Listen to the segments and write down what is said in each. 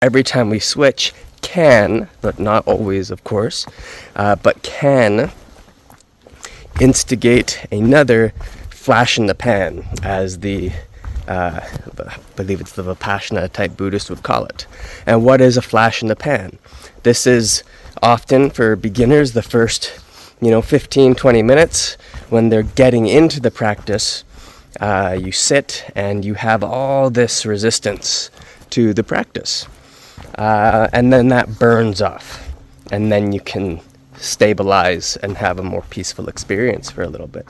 every time we switch can, but not always of course, but can instigate another flash in the pan, as I believe it's the Vipassana type Buddhist would call it. And what is a flash in the pan? This is often for beginners the first 15-20 minutes when they're getting into the practice. You sit and you have all this resistance to the practice, and then that burns off, and then you can stabilize and have a more peaceful experience for a little bit.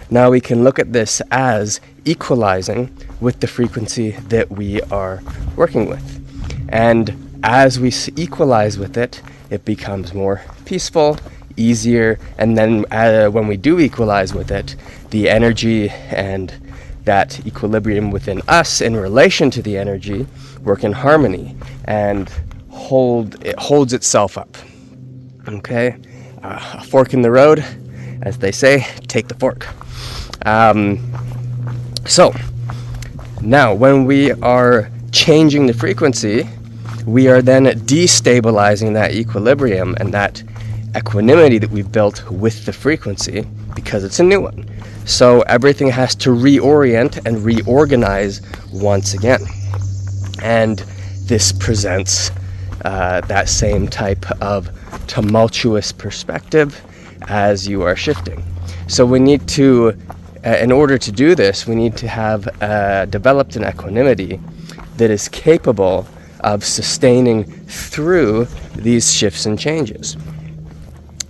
Now we can look at this as equalizing with the frequency that we are working with, and as we equalize with it, it becomes more peaceful, easier, and then when we do equalize with it, the energy and that equilibrium within us in relation to the energy work in harmony, and it holds itself up. Okay, a fork in the road, as they say, take the fork. So now when we are changing the frequency, we are then destabilizing that equilibrium and that equanimity that we've built with the frequency, because it's a new one. So everything has to reorient and reorganize once again. And this presents that same type of tumultuous perspective as you are shifting. So we need to, in order to do this, we need to have developed an equanimity that is capable of sustaining through these shifts and changes.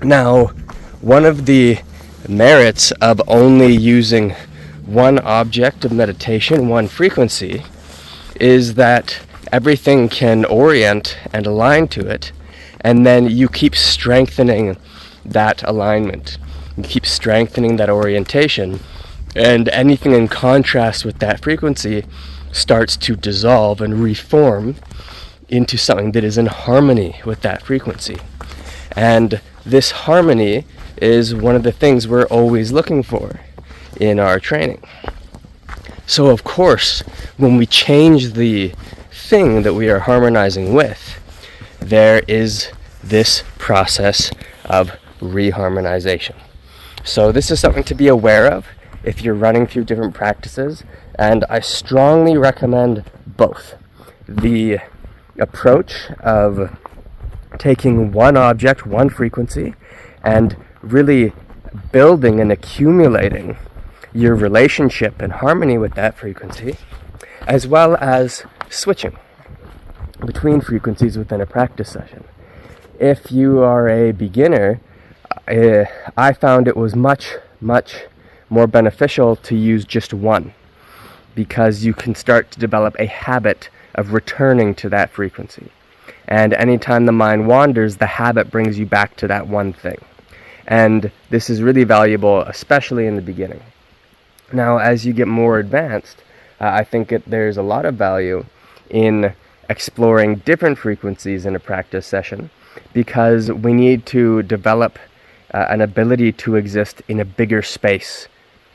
Now, one of the merits of only using one object of meditation, one frequency, is that everything can orient and align to it, and then you keep strengthening that alignment. You keep strengthening that orientation, and anything in contrast with that frequency starts to dissolve and reform into something that is in harmony with that frequency. And this harmony is one of the things we're always looking for in our training. So of course, when we change the thing that we are harmonizing with, there is this process of reharmonization. So this is something to be aware of if you're running through different practices, and I strongly recommend both. The approach of taking one object, one frequency, and really building and accumulating your relationship and harmony with that frequency, as well as switching between frequencies within a practice session. If you are a beginner, I found it was much more beneficial to use just one, because you can start to develop a habit of returning to that frequency. And anytime the mind wanders, the habit brings you back to that one thing. And this is really valuable, especially in the beginning. Now, as you get more advanced, I think there's a lot of value in exploring different frequencies in a practice session, because we need to develop an ability to exist in a bigger space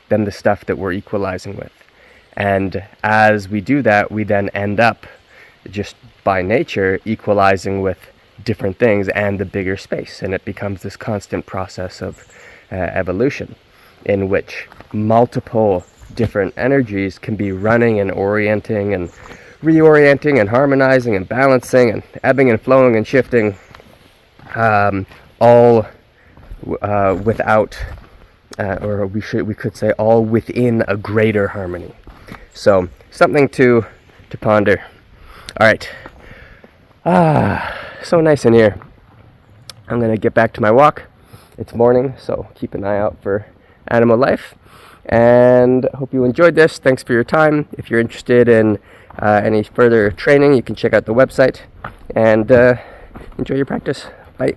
than the stuff that we're equalizing with. And as we do that, we then end up, just by nature, equalizing with different things and the bigger space. And it becomes this constant process of evolution, in which multiple different energies can be running and orienting and reorienting and harmonizing and balancing and ebbing and flowing and shifting, all without, or we could say all within a greater harmony. So something to ponder. All right. So nice in here. I'm going to get back to my walk. It's morning, so keep an eye out for animal life. And hope you enjoyed this. Thanks for your time. If you're interested in any further training, you can check out the website. And enjoy your practice. Bye.